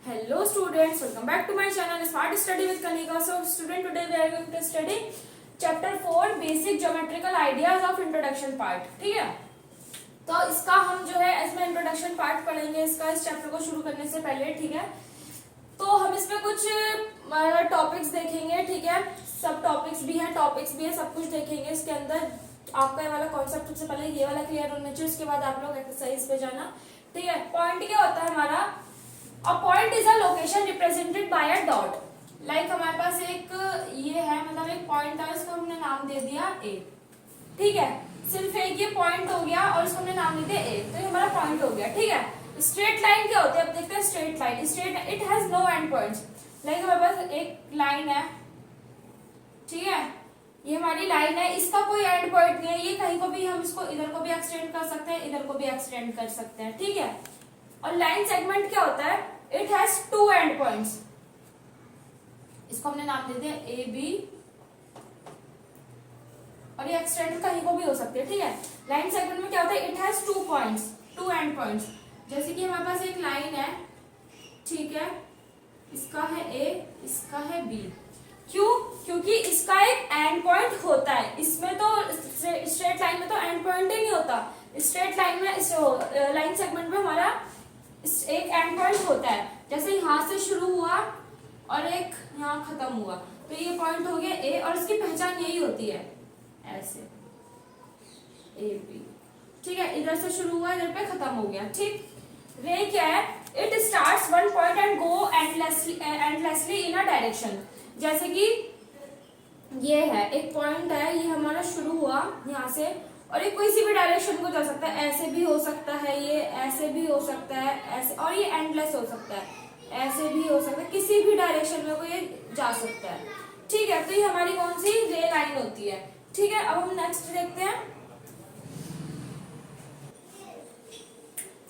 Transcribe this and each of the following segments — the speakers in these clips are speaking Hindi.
Hello students, welcome back to my channel Smart Study with Kanika. So student, today we are going to study chapter 4 basic geometrical ideas of introduction part. ठीक है, तो इसका हम जो है इसमें इंट्रोडक्शन पार्ट पढ़ेंगे इसका इस चैप्टर को शुरू करने से पहले. ठीक है, तो हम इसमें कुछ टॉपिक्स देखेंगे. ठीक है, सब टॉपिक्स भी हैं, सब कुछ देखेंगे. इसके अंदर आपका ये वाला कॉन्सेप्ट सबसे पहले ये वाला क्लियर होना चाहिए, उसके बाद आप लोग एक्सरसाइज पे जाना. ठीक है, पॉइंट क्या होता है हमारा? A point is a location represented by a dot. Like हमारे पास एक ये है, मतलब एक पॉइंट है, इसको हमने नाम दे दिया A. ठीक है, सिर्फ एक ये पॉइंट हो गया और इसको हमने नाम दे दिया A, तो ये हमारा पॉइंट हो गया. ठीक है, स्ट्रेट लाइन क्या होती है? अब देखते हैं straight line. Straight it has no end points. Like हमारे पास एक लाइन है, ठीक है, ये हमारी लाइन है, इसका कोई एंड पॉइंट नहीं है. ये कहीं को भी हम इसको इधर को भी एक्सटेंड कर सकते हैं, इधर को भी एक्सटेंड कर सकते हैं. ठीक है, और लाइन सेगमेंट क्या होता है? It has two end points. इसको हमने नाम दे दिया ए बी, और ये एक्सटेंड कहीं को भी हो सकते हैं. ठीक है, लाइन सेगमेंट में क्या होता है? It has two points, two end points. जैसे कि हमारे पास एक लाइन है, ठीक है, इसका है ए, इसका है बी. क्यों? क्योंकि इसका एक एंड पॉइंट होता है. इसमें तो स्ट्रेट लाइन में तो एंड पॉइंट ही नहीं होता. स्ट्रेट लाइन में, लाइन सेगमेंट में हमारा एक एंड पॉइंट होता है. जैसे यहां से शुरू हुआ और एक यहाँ खत्म हुआ, तो ये पॉइंट हो गया ए, और इसकी पहचान यही होती है, ऐसे ए बी. ठीक है, इधर से शुरू हुआ, इधर पे खत्म हो गया. ठीक, रे क्या है? It starts one point and go endlessly in a direction. जैसे कि ये है, एक पॉइंट है, ये हमारा शुरू हुआ यहाँ से, और ये कोई सी भी डायरेक्शन को जा सकता है. ऐसे भी हो सकता है, ये ऐसे भी हो सकता है, ऐसे, और ये एंडलेस हो सकता है, ऐसे भी हो सकता है, किसी भी डायरेक्शन में कोई जा सकता है. ठीक है, तो ये हमारी कौन सी रे लाइन होती है. ठीक है, अब हम नेक्स्ट देखते हैं.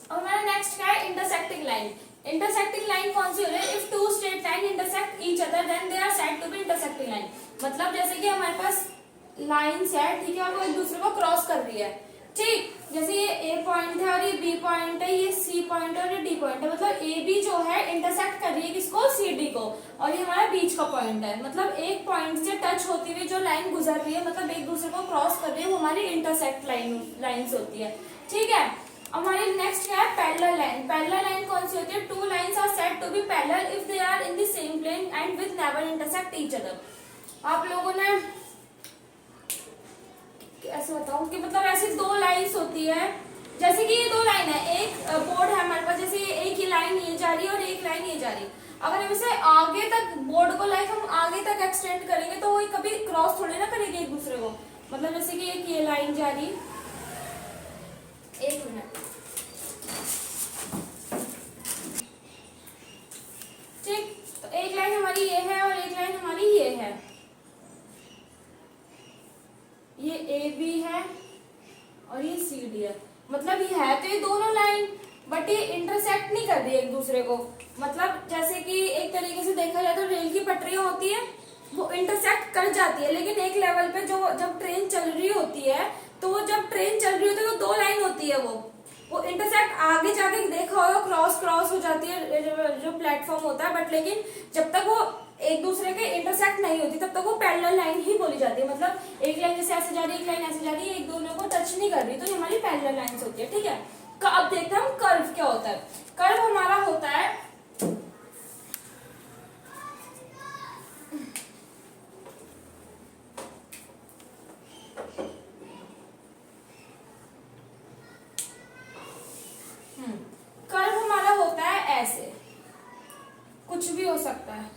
अब हमारा नेक्स्ट क्या है? Intersecting line. इंटरसेक्टिंग लाइन कौन सी हो रही है? If two straight line intersect each other then they are said to be intersecting line. मतलब जैसे कि हमारे पास लाइन्स है, ठीक है, और वो एक दूसरे को क्रॉस कर रही है. ठीक, जैसे ये ए पॉइंट है और ये बी पॉइंट है, ये सी पॉइंट है और ये डी पॉइंट है. मतलब ए बी जो है इंटरसेक्ट कर रही है किसको? सी डी को, और ये हमारा बीच का पॉइंट है. मतलब एक पॉइंट से टच होती हुई जो लाइन गुजर रही है, मतलब एक दूसरे को क्रॉस कर रही है, वो हमारी इंटरसेक्ट लाइन्स होती है. ठीक है, हमारी नेक्स्ट क्या है? Parallel line. पैरेलल लाइन कौन सी होती है? Two lines are said to be parallel if they are in the same plane and with never intersect each other. आप लोगों ने ऐसे बताऊं कि मतलब ऐसी दो लाइन्स होती है. जैसे कि ये दो लाइन है, एक बोर्ड है हमारे पास, जैसे एक ही लाइन ये जा रही है और एक लाइन ये जा रही है. अगर हम इसे आगे तक बोर्ड को लाइक हम आगे तक एक्सटेंड करेंगे तो वो कभी क्रॉस थोड़ी ना करेगी एक दूसरे को. मतलब जैसे कि एक ये लाइन जा रही, एक मिनट, ठीक, तो एक लाइन हमारी ये है और एक लाइन हमारी ये है. ये ए बी है और ये सी डी है. मतलब ये है तो ये दोनों लाइन, बट ये इंटरसेक्ट नहीं कर रही है एक दूसरे को. मतलब जैसे कि एक तरीके से देखा जाए तो रेल की पटरियां होती है, वो इंटरसेक्ट कर जाती है, लेकिन एक लेवल पे जो जब ट्रेन चल रही होती है, तो वो जब ट्रेन चल रही होती है तो दो लाइन होती है, वो इंटरसेक्ट आगे जाके देखा होगा क्रॉस हो जाती है जो प्लेटफॉर्म होता है. बट लेकिन जब तक वो एक दूसरे के इंटरसेक्ट नहीं होती तब तक वो पैरेलल लाइन ही बोली जाती है. मतलब एक लाइन जैसे ऐसे जा रही है, एक लाइन ऐसे जा रही है, एक दोनों को टच नहीं कर रही, तो ये हमारी पैरेलल लाइंस होती है. ठीक है, अब देखते हैं हम कर्व क्या होता है. कर्व हमारा होता है कर्व हमारा होता है ऐसे, कुछ भी हो सकता है.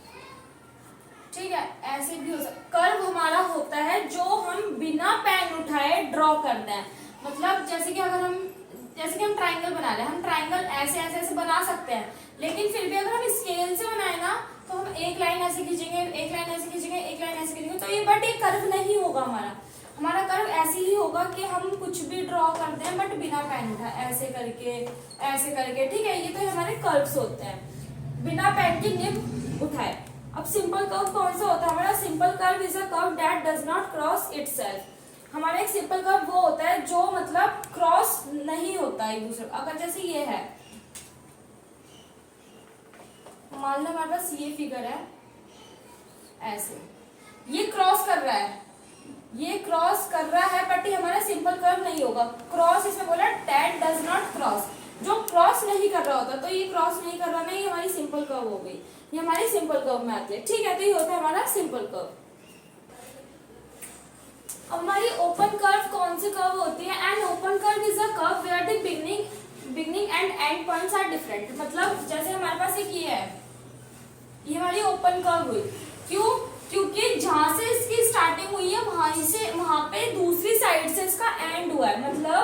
ठीक है, ऐसे भी हो सकता. कर्व हमारा होता है जो हम बिना पेन उठाए ड्रॉ करते हैं. मतलब जैसे कि हम ट्राइंगल बना रहे हैं, हम ट्राइंगल ऐसे ऐसे ऐसे बना सकते हैं, लेकिन फिर भी अगर हम स्केल से बनाए ना तो हम एक लाइन ऐसे खींचेंगे, एक लाइन ऐसे खींचेंगे, एक लाइन ऐसे खींचेंगे, तो ये बट ये कर्व नहीं होगा. हमारा कर्व ऐसे ही होगा कि हम कुछ भी ड्रॉ करते हैं बट बिना पेन उठाए, ऐसे करके. ठीक है, ये तो हमारे कर्व्स होते हैं बिना पेन की निब उठाए. अब सिंपल कर्व कौन सा होता है? हमारा simple curve is a curve that does not cross itself. हमारा एक सिंपल कर्व वो होता है जो मतलब क्रॉस नहीं होता एक दूसरे. अगर जैसे ये है, मान लो हमारे पास ये फिगर है ऐसे, ये क्रॉस कर रहा है, ये क्रॉस कर रहा है, बट ये हमारा सिंपल कर्व नहीं होगा। क्रॉस इसमें बोला दैट डज नॉट क्रॉस, जो क्रॉस नहीं कर रहा होता, तो ये क्रॉस नहीं कर रहा ना, ये हमारी सिंपल कर्व हो गई, ये हमारी सिंपल कर्व में आती है। ठीक है, तो ये होता है हमारा सिंपल कर्व। अब हमारी ओपन कर्व कौन सी कर्व होती है? And open curve is a curve where the beginning and end points are different. मतलब जैसे हमारे पास एक ये है, ये हमारी ओपन कर्व हुई, क्यों? क्योंकि जहां से इसकी स्टार्टिंग हुई है वहां पे दूसरी साइड से इसका एंड हुआ है। मतलब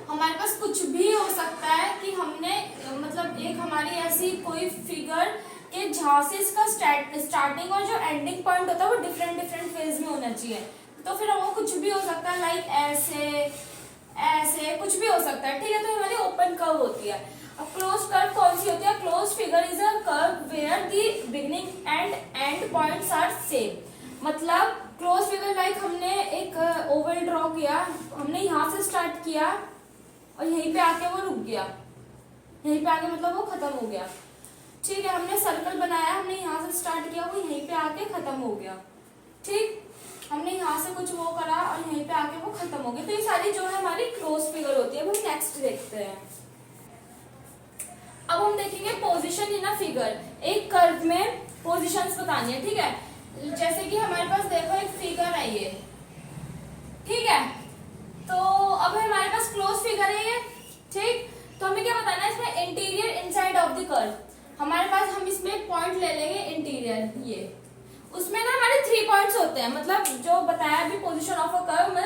हमारे पास कुछ भी हो सकता है कि हमने मतलब एक हमारी ऐसी कोई फिगर के जहां से इसका स्टार्टिंग और जो एंडिंग पॉइंट होता है वो डिफरेंट फेज में होना चाहिए। तो फिर वो कुछ भी हो सकता है, लाइक ऐसे कुछ भी हो सकता है। ठीक है, तो हमारी ओपन कर्व होती है। अब क्लोज कर्व कौन सी होती है? Close figure is a curve where the beginning and end points are same. मतलब क्लोज फिगर लाइक हमने एक ओवल ड्रॉ किया, हमने यहाँ से स्टार्ट किया और यहीं पे आके वो रुक गया, यहीं पे आके मतलब वो खत्म हो गया। ठीक है, हमने सर्कल बनाया, हमने यहाँ से स्टार्ट किया, वो यहीं पे आके खत्म हो गया। ठीक, हमने यहाँ से कुछ वो करा और यहीं पे आके वो खत्म हो गया। तो ये सारी जो है हमारी क्लोज फिगर होती है। अब हम नेक्स्ट देखते हैं। अब हम देखेंगे पोजीशन इन अ फिगर। एक कर्व में पोजीशंस बतानी है। ठीक है, जैसे कि हमारे पास देखो एक फिगर है ये, ठीक है, तो अब हमारे पास क्लोज फिगर है ये। ठीक, तो हमें क्या बताना है इसमें? Interior inside of the curve. हमारे पास हम इसमें एक पॉइंट ले लेंगे इंटीरियर, ये उसमें ना हमारे 3 पॉइंट्स होते हैं। मतलब जो बताया अभी पोजीशन ऑफ अ कर्व में,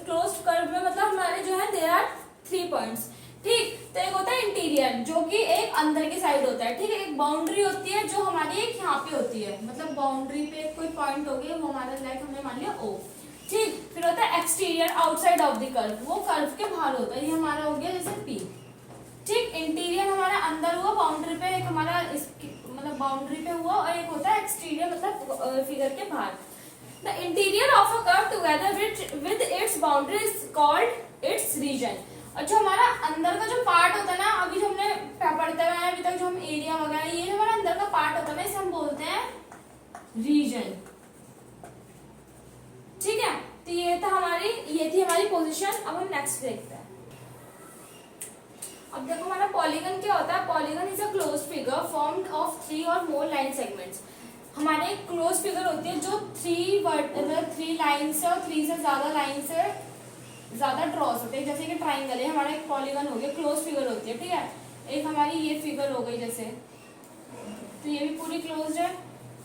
क्लोज्ड कर्व में मतलब हमारे जो है देयर आर 3 पॉइंट्स। ठीक, तो एक होता है इंटीरियर जो कि एक अंदर की साइड होता है। ठीक है, एक बाउंड्री होती है जो हमारी एक यहाँ पे होती है, मतलब बाउंड्री पे कोई पॉइंट हो गया, वो हमारा लाइक हमने मान लिया O। ठीक, फिर होता है exterior outside of the curve, वो कर्व के बाहर होता है, ये हमारा हो गया जैसे P। ठीक, इंटीरियर हमारा अंदर हुआ बाउंड्री पे, एक हमारा मतलब बाउंड्री पे हुआ, और एक होता है एक्सटीरियर मतलब फिगर के बाहर। The interior of a curve together with its boundary is called its region. और जो हमारा अंदर का जो पार्ट होता है ना, अभी जो हमने पढ़ते हुए अभी तक जो हम एरिया वगैरह, ये जो हमारा अंदर का पार्ट होता है ना, इसे हम बोलते हैं रीजन। ठीक है, तो ये थी हमारी पोजीशन। अब हम नेक्स्ट देखते हैं। अब देखो हमारा पॉलीगन क्या होता है? Polygon is a close figure formed of 3 और मोर लाइन सेगमेंट्स। हमारे क्लोज फिगर होती है जो 3 लाइन से और 3 से ज्यादा लाइन से ज्यादा ड्रॉस होते हैं। जैसे कि ट्राइंगल है हमारा, एक पॉलीगन हो गया, क्लोज फिगर होती है। ठीक है, एक हमारी ये फिगर हो गई जैसे, तो ये भी पूरी क्लोज है।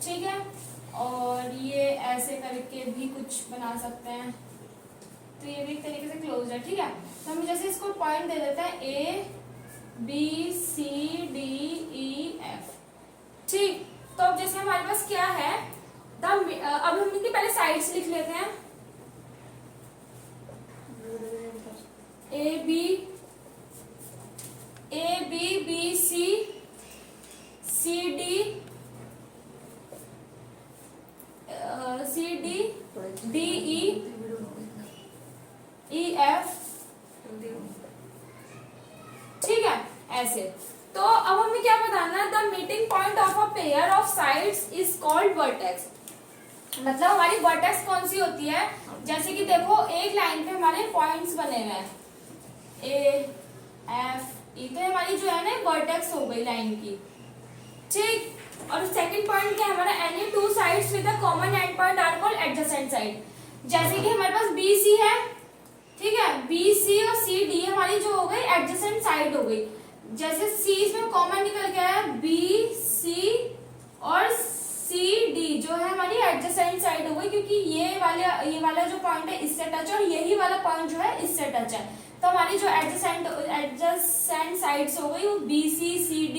ठीक है, और ये ऐसे करके भी कुछ बना सकते हैं, तो ये भी एक तरीके से क्लोज है। ठीक है, तो हम जैसे इसको पॉइंट दे देते हैं ABCDEF। ठीक, तो अब जैसे हमारे पास क्या है, अब हम इनकी पहले साइड्स लिख लेते हैं। ABCDEF। ठीक है, ऐसे। तो अब हमें क्या बताना है? The meeting point of a pair of sides is called vertex. मतलब हमारी वर्टेक्स कौन सी होती है? जैसे कि देखो एक लाइन पे हमारे पॉइंट्स बने हुए हैं AFE, तो हमारी जो है ना वर्टेक्स हो गई लाइन की। ठीक, और सेकंड पॉइंट क्या है हमारा? Any 2 sides with a common end point are called adjacent side. जैसे कि हमारे पास BC है, ठीक है, BC और CD हमारी जो हो गई एडजेसेंट साइड हो गई। जैसे C इसमें कॉमन निकल गया है, BC और CD जो है हमारी एडजेसेंट साइड हो गई, क्योंकि ये वाला जो पॉइंट है इससे टच है और यही वाला पॉइंट जो है इससे टच है। तो हमारी जो एडजेसेंट साइड्स हो गई वो BC, CD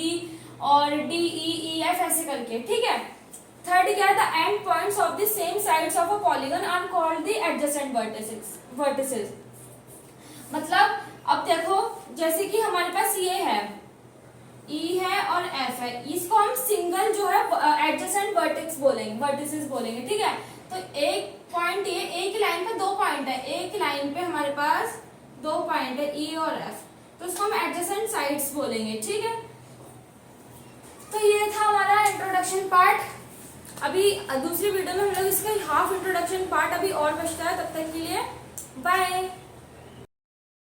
और DEF ऐसे करके। ठीक है, थर्ड क्या है? The end points of the same sides of a polygon are called the adjacent vertices. मतलब अब देखो जैसे कि हमारे पास ये है, E है और F है, इसको हम सिंगल जो है एडजेसेंट वर्टिसेस बोलेंगे। ठीक है, तो एक पॉइंट, ये एक लाइन पे 2 पॉइंट है, एक लाइन पे हमारे पास 2 पॉइंट है E और F, तो इसको हम एडजेसेंट साइड्स बोलेंगे। ठीक है, तो इंट्रोडक्शन पार्ट, अभी दूसरी वीडियो में हम लोग इसका हाफ इंट्रोडक्शन पार्ट अभी और बचता है, तब तक के लिए बाय।